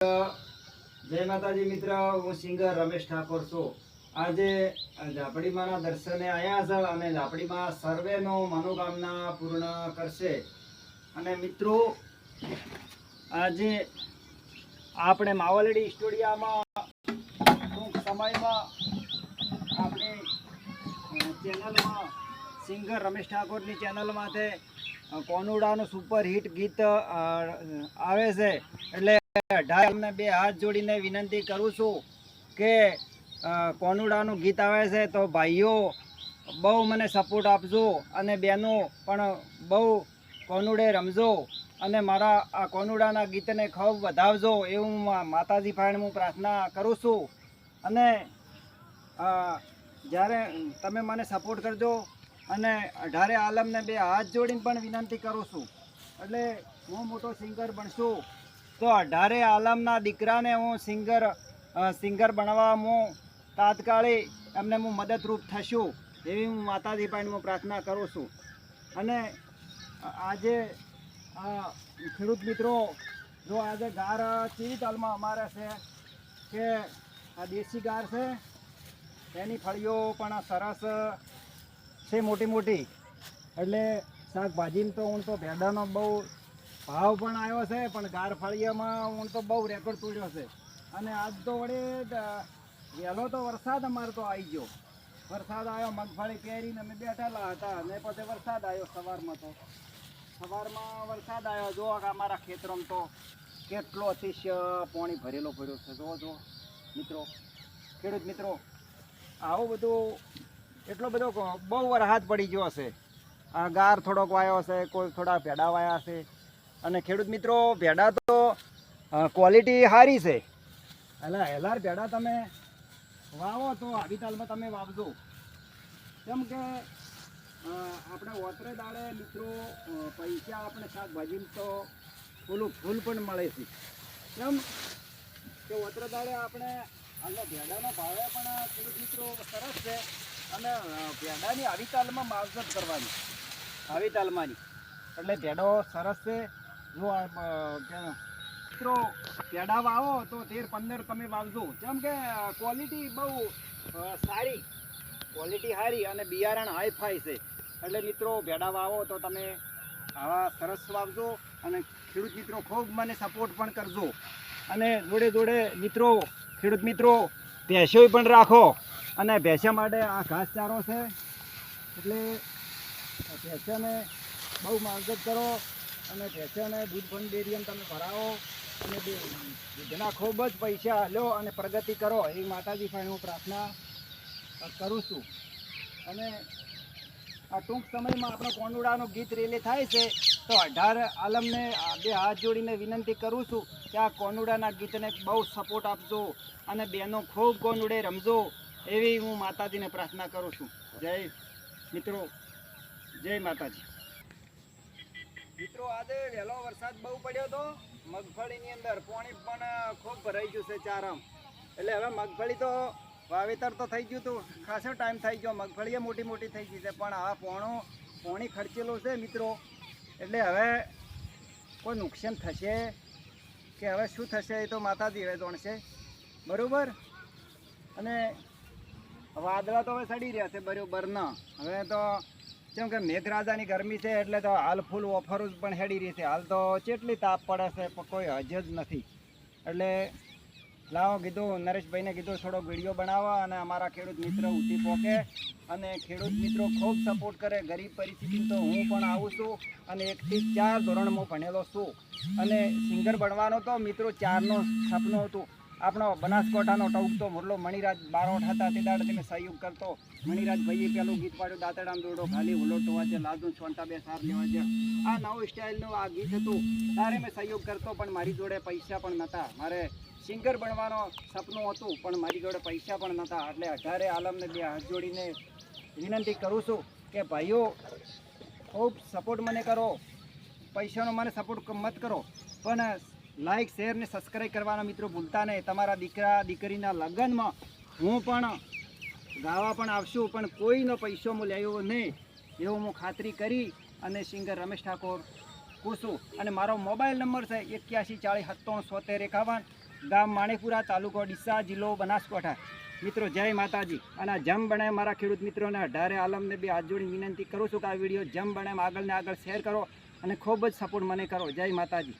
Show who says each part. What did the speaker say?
Speaker 1: જય માતાજી મિત્ર, હું સિંગર રમેશ ઠાકોર છું. આજે ઝાપડીમાંના દર્શને આવ્યા છે અને ઝાપડીમાં સર્વેનો મનોકામના પૂર્ણ કરશે. અને મિત્રો, આજે આપણે માવલડી સ્ટુડિયોમાં ટૂંક સમયમાં આપણી ચેનલમાં સિંગર રમેશ ઠાકોરની ચેનલમાંથી કોનુડાનું સુપર હિટ ગીત આવે છે. એટલે તમને બે હાથ જોડીને વિનંતી કરું છું કે કોનુડાનું ગીત આવે છે તો ભાઈઓ બહુ મને સપોર્ટ આપજો અને બહેનો પણ બહુ કોનુડે રમજો અને મારા આ કોનુડાના ગીતને ખૂબ વધાવજો એવું માતાજી પાસે હું પ્રાર્થના કરું છું. અને જ્યારે તમે મને સપોર્ટ કરજો અને 18 આલમને બે હાથ જોડીને પણ વિનંતી કરું છું. એટલે હું મોટો સિંગર બનશું તો 18 આલમના દીકરાને હું સિંગર બનવા હું તાત્કાલિક એમને હું મદદરૂપ થશું એવી હું માતાજી પાસે હું પ્રાર્થના કરું છું. અને આજે ખેડૂત મિત્રો, જો આજે ગાર ચીવી તાલમાં અમારે છે કે આ દેશી ગાર છે, એની ફળીઓ પણ સરસ છે, મોટી મોટી. એટલે શાકભાજીમાં તો હું તો ભેડાનો બહુ ભાવ પણ આવ્યો છે, પણ ગાર ફળિયામાં હું તો બહુ રેકોર્ડ તોડ્યો છે. અને આજ તો વળે વહેલો તો વરસાદ અમારે તો આવી ગયો. વરસાદ આવ્યો, મગફળી પહેરીને અમે બેઠેલા હતા અને પછી વરસાદ આવ્યો સવારમાં વરસાદ આવ્યો. જો અમારા ખેતરમાં તો કેટલો અતિશય પાણી ભરેલો પડ્યો છે. જો મિત્રો, ખેડૂત મિત્રો, આવું બધું એટલો બધો બહુ વરસાદ પડી ગયો હશે. આ ગાર થોડોક વાયો હશે, કોઈ થોડા ભેડા વાયા છે. અને ખેડૂત મિત્રો, ભેડા તો ક્વોલિટી સારી છે. એટલે હેલાર ભેડા તમે વાવો તો આવી તાલમાં તમે વાવજો. કેમ કે આપણે ઓતરે દાડે મિત્રો પૈસા આપણે શાકભાજી તો ફૂલ પણ મળે છે. કેમ કે ઓતરે દાડે આપણે હાલના ભેડાનો ભાવે પણ ખેડૂત મિત્રો સરસ છે. અને ભેડાની આવી તાલમાં માવજત કરવાની, આવી તાલમાંની, એટલે ભેડો સરસ છે. જો મિત્રો ભેડા વાવો તો 13-15 તમે વાવજો. જેમ કે ક્વોલિટી બહુ સારી, ક્વોલિટી સારી અને બિયારણ હાઈફાઈ છે. એટલે મિત્રો ભેડા વાવો તો તમે આવા સરસ વાવજો. અને ખેડૂત મિત્રો ખૂબ મને સપોર્ટ પણ કરજો. અને જોડે જોડે મિત્રો, ખેડૂત મિત્રો, ભેંસો પણ રાખો. અને ભેંસા માટે આ ઘાસચારો છે, એટલે ભેંસાને બહુ માવજત કરો. અને ભેંસાને દૂધ પણ ડેરીમાં તમે ભરાવો અને દૂધના ખૂબ જ પૈસા લો અને પ્રગતિ કરો એવી માતાજી પાસે હું પ્રાર્થના કરું છું. અને આ ટૂંક સમયમાં આપણો કોનુડાનું ગીત રિલીઝ થાય છે તો 18 આલમને બે હાથ જોડીને વિનંતી કરું છું કે આ કોનુડાના ગીતને બહુ સપોર્ટ આપજો અને બહેનો ખૂબ કોનુડે રમજો એવી હું માતાજીને પ્રાર્થના કરું છું. જય મિત્રો, જય માતાજી. મિત્રો, આજે વહેલો વરસાદ બહુ પડ્યો હતો. મગફળીની અંદર પાણી પણ ખૂબ ભરાઈ ગયું છે ચારમ. એટલે હવે મગફળી તો વાવેતર તો થઈ ગયું હતું, ખાસો ટાઈમ થઈ ગયો. મગફળી મોટી મોટી થઈ ગઈ છે, પણ આ પોણી ખર્ચેલું છે મિત્રો. એટલે હવે કોઈ નુકસાન થશે કે હવે શું થશે એ તો માતાજી હવે જાણશે, બરાબર. અને વાદળા તો હવે સડી રહ્યા છે બરાબર ના. હવે તો કેમ કે મેઘરાજાની ગરમી છે એટલે તો હાલ ફૂલ ઓફરો પણ હેડી રહી છે. હાલ તો કેટલી તાપ પડે છે પણ કોઈ હજ જ નથી. એટલે લાવો કીધું, નરેશભાઈને કીધું થોડો વિડીયો બનાવવા અને અમારા ખેડૂત મિત્ર ઉઠી પોકે અને ખેડૂત મિત્રો ખૂબ સપોર્ટ કરે. ગરીબ પરિસ્થિતિ તો હું પણ આવું છું અને 1 થી 4 ધોરણ હું ભણેલો છું. અને સિંગર બનવાનો તો મિત્રો 4નો સપનું હતું. આપણો બનાસકાંઠાનો ટોકતો મોરલો મણિરાજ બારોટ હતા તે દાડે તમે સહયોગ કરતો. મણિરાજ ભાઈએ પેલું ગીત પાડ્યું, દાંતડામ દોડો ખાલી હુલોટો વાજે લાદુ છોંટા બે સાર લેવા છે. આ નવું સ્ટાઇલનું આ ગીત હતું. ત્યારે મેં સહયોગ કરતો, પણ મારી જોડે પૈસા પણ નહોતા. મારે સિંગર બનવાનો સપનું હતું પણ મારી જોડે પૈસા પણ નહોતા. એટલે 18 આલમને બે હાથ જોડીને વિનંતી કરું છું કે ભાઈઓ ખૂબ સપોર્ટ મને કરો. પૈસાનો મને સપોર્ટ મત કરો, પણ લાઈક, શેર ને સબસ્ક્રાઈબ કરવાના મિત્રો ભૂલતા નહીં. તમારા દીકરા દીકરીના લગ્નમાં હું પણ ગાવા પણ આવશું, પણ કોઈનો પૈસો હું લેવો નહીં એવું હું ખાતરી કરી અને સિંગર રમેશ ઠાકોર કહું છું. અને મારો મોબાઈલ નંબર છે 81 40 97 73 51. ગામ માણેકપુરા, તાલુકો ડીસા, જિલ્લો બનાસકાંઠા. મિત્રો જય માતાજી. અને જમ બને મારા ખેડૂત મિત્રોને 18 આલમને બી હાથ જોડી વિનંતી કરું છું કે આ વિડીયો જમ બને આગળ ને આગળ શેર કરો અને ખૂબ જ સપોર્ટ મને કરો. જય માતાજી.